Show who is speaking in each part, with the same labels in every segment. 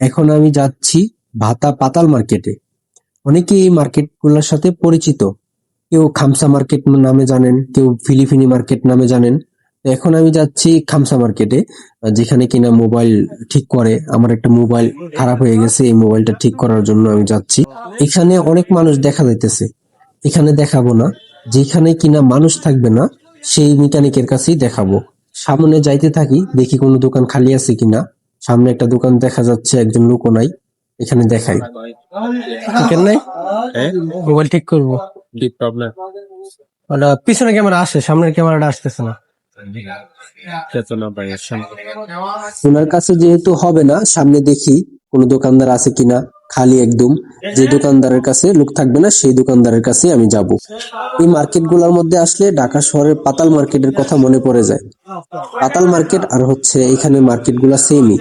Speaker 1: এখন আমি যাচ্ছি ভাতা পাতাল মার্কেটে। অনেকেই এই মার্কেট গুলোর সাথে পরিচিত। কেউ খামসা মার্কেট নামে জানেন, কেউ ফিলিপিনি মার্কেট নামে জানেন। তো এখন আমি যাচ্ছি খামসা মার্কেটে, যেখানে কিনা মোবাইল ঠিক করে। আমার একটা মোবাইল খারাপ হয়ে গেছে, এই মোবাইলটা ঠিক করার জন্য আমি যাচ্ছি। এখানে অনেক মানুষ দেখা যাইতেছে। এখানে দেখাবো না, যেখানে কিনা মানুষ থাকবে না সেই মেকানিকের কাছেই দেখাবো। সামনে যাইতে থাকি, দেখি কোনো দোকান খালি আছে কিনা। সামনে একটা দোকান দেখা যাচ্ছে, একজন লোকও নাই। এখানে দেখাই।
Speaker 2: চিকেন নাই,
Speaker 3: হ্যাঁ,
Speaker 2: মোবাইল ঠিক করবো।
Speaker 3: কি প্রবলেম?
Speaker 2: ওটা পিছনে ক্যামেরা আসে, সামনের ক্যামেরাটা আসতেছে না।
Speaker 3: চেতনা ভাইয়ের সামনে।
Speaker 1: ওনার কাছে যেহেতু হবে না, সামনে দেখি কোনো দোকানদার আছে কিনা। খালি একদম, যে দোকানদারের কাছে লোক থাকবে না সেই দোকানদারের কাছে আমি যাব। এই মার্কেট গুলোর মধ্যে আসলে ঢাকা শহরের পাতাল মার্কেটের কথা মনে পড়ে যায়। পাতাল মার্কেট আর হচ্ছে এখানে মার্কেট গুলা সেমই,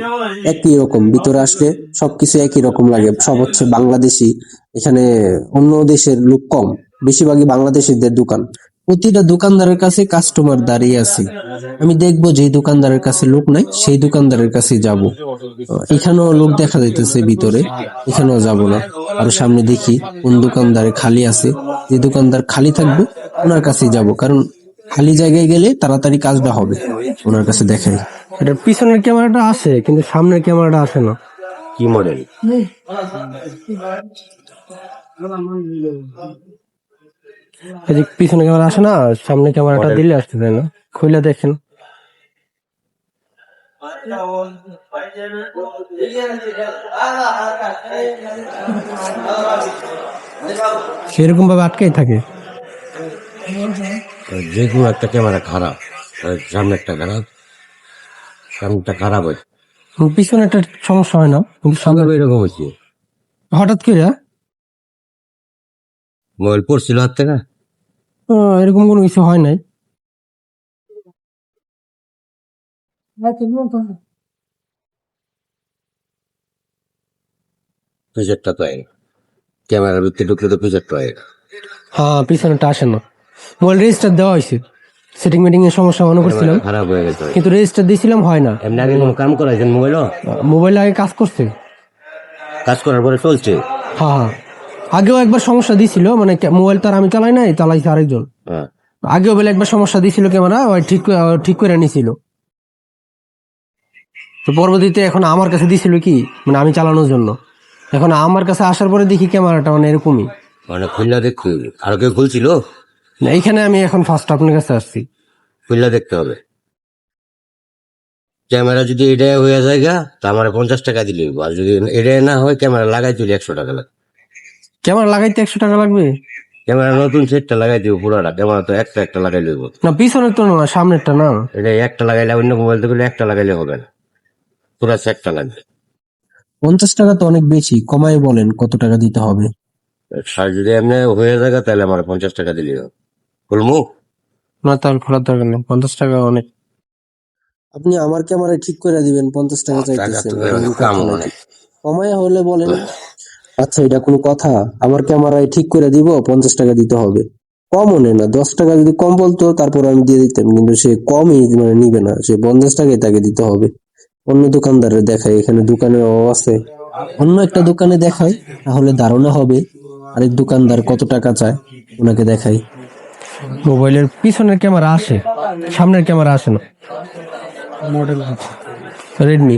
Speaker 1: একই রকম। ভিতরে আসলে সবকিছু একই রকম লাগে, সব হচ্ছে বাংলাদেশি। এখানে অন্য দেশের লোক কম, বেশিরভাগই বাংলাদেশিদের দোকান। প্রতিটা দোকানদারের কাছে কাস্টমার দাঁড়িয়ে আছে। আমি দেখবো যে দোকানদারের কাছে লোক নাই সেই দোকানদারের কাছে যাব। এখানেও লোক দেখা যাইতেছে ভিতরে, এখানেও যাব না। আরো সামনে দেখি কোন দোকানদারে খালি আছে, যে দোকানদার খালি থাকবে ওনার কাছে যাব, কারণ খালি জায়গায় গেলে তাড়াতাড়ি কাজটা হবে। ওনার কাছে দেখাই।
Speaker 2: এটা পিছনের ক্যামেরাটা আসে কিন্তু সামনের ক্যামেরাটা আসে না।
Speaker 3: কি মডেল?
Speaker 2: এই যে পিছনে ক্যামেরা আসে না, সামনে ক্যামেরাটা দিলে আসতে দেয় না। খুলে দেখেন। সেরকম ভাবে আটকেই থাকে।
Speaker 3: যে কোনো একটা ক্যামেরা খারাপ, সামনে একটা খারাপ, সামনেটা খারাপ হয়েছে।
Speaker 2: পিছনে একটা সমস্যা হয় না, কিন্তু সামনে
Speaker 3: এরকম হয়েছে।
Speaker 2: হঠাৎ করে
Speaker 3: মোবাইল পড়ছিল হাত থেকে।
Speaker 2: এরকম কোনো কিছু হয় নাই।
Speaker 3: ফিচারটা তো আয় ক্যামেরার ভিতরে ঢুকলে তো ফিচারটা আয়।
Speaker 2: হ্যাঁ, পিছনেটা আসে না। মোবাইল রেজিস্টার দেওয়া হয়েছে, সেটিং মিটিং এর সমস্যা মনে করছিলাম,
Speaker 3: খারাপ হয়ে গেছে,
Speaker 2: কিন্তু রেজিস্টার দিয়েছিলাম হয় না।
Speaker 3: এমনি আগে কোনো কাম করাইছেন মোবাইলও?
Speaker 2: মোবাইল আগে কাজ করছে।
Speaker 3: কাজ করার পরে চলছে?
Speaker 2: হ্যাঁ হ্যাঁ, আগেও একবার সমস্যা দিছিল, মানে মোবাইল তার আমি চালাই নাই, চালাইছে আরেকজন।
Speaker 3: হ্যাঁ,
Speaker 2: আগেও বলে একবার সমস্যা দিছিল ক্যামেরা, ওই ঠিক করে নিছিল। তো পরবর্তীতে এখন আমার কাছে দিছিল কি, মানে আমি চালানোর জন্য। এখন আমার কাছে আসার পরে দেখি ক্যামেরাটা মানে এরকমই।
Speaker 3: মানে খুললা দেখতে আর কেউ খুলছিল?
Speaker 2: না, এইখানে আমি এখন ফার্স্ট আপনার কাছে আসছি।
Speaker 3: খুললা দেখতে হবে। ক্যামেরা যদি এটা হয়ে যায় তা আমার 50 টাকা দিলে হইবো। আর যদি এটা না হয় ক্যামেরা লাগাই তুলি 100 টাকা লাগে।
Speaker 2: ক্যামেরা লাগাইতে 100 টাকা লাগবে?
Speaker 3: ক্যামেরা নতুন সেটটা লাগাই দিব পুরাটা, ক্যামেরা তো একটা লাগাই লইব।
Speaker 2: না, পিছনের তো না, সামনেরটা না।
Speaker 3: এটা একটা লাগাইলে অন্য মোবাইল থেকে একটা লাগাইলে হবে না, পুরা সেটটা লাগবে।
Speaker 1: 50 টাকা তো অনেক বেশি, কমাই বলেন কত টাকা দিতে হবে।
Speaker 3: আর যদি এমনি হয়ে যায় তাহলে আমার 50 টাকা দিলে হবে। খুলমু?
Speaker 2: না, তাহলে খোলার দরকার নেই, 50 টাকা অনেক।
Speaker 1: আপনি আমার ক্যামেরা ঠিক করে দিবেন, 50 টাকা চাইতেছেন, এরকম
Speaker 3: কাম
Speaker 1: কথা নাকি?
Speaker 3: অনেক।
Speaker 1: কমায় হলে বলেন। আচ্ছা, এটা কোনো কথা? আমার ক্যামেরায় ঠিক করে দিব, 50 টাকা দিতে হবে? কম নেই না, 10 টাকা যদি কম বলতো তারপর আমি দিয়ে দিতাম, কিন্তু সে কমই মানে নিবে না, সে 50 টাকাই তাকে দিতে হবে। অন্য দোকানদারে দেখাই, এখানে দোকানের অভাব আছে, অন্য একটা দোকানে দেখাই, তাহলে ধারণা হবে আরেক দোকানদার কত টাকা চায়, ওনাকে দেখাই।
Speaker 2: মোবাইলের পিছনের ক্যামেরা আসে, সামনের ক্যামেরা আসে না। Model Redmi.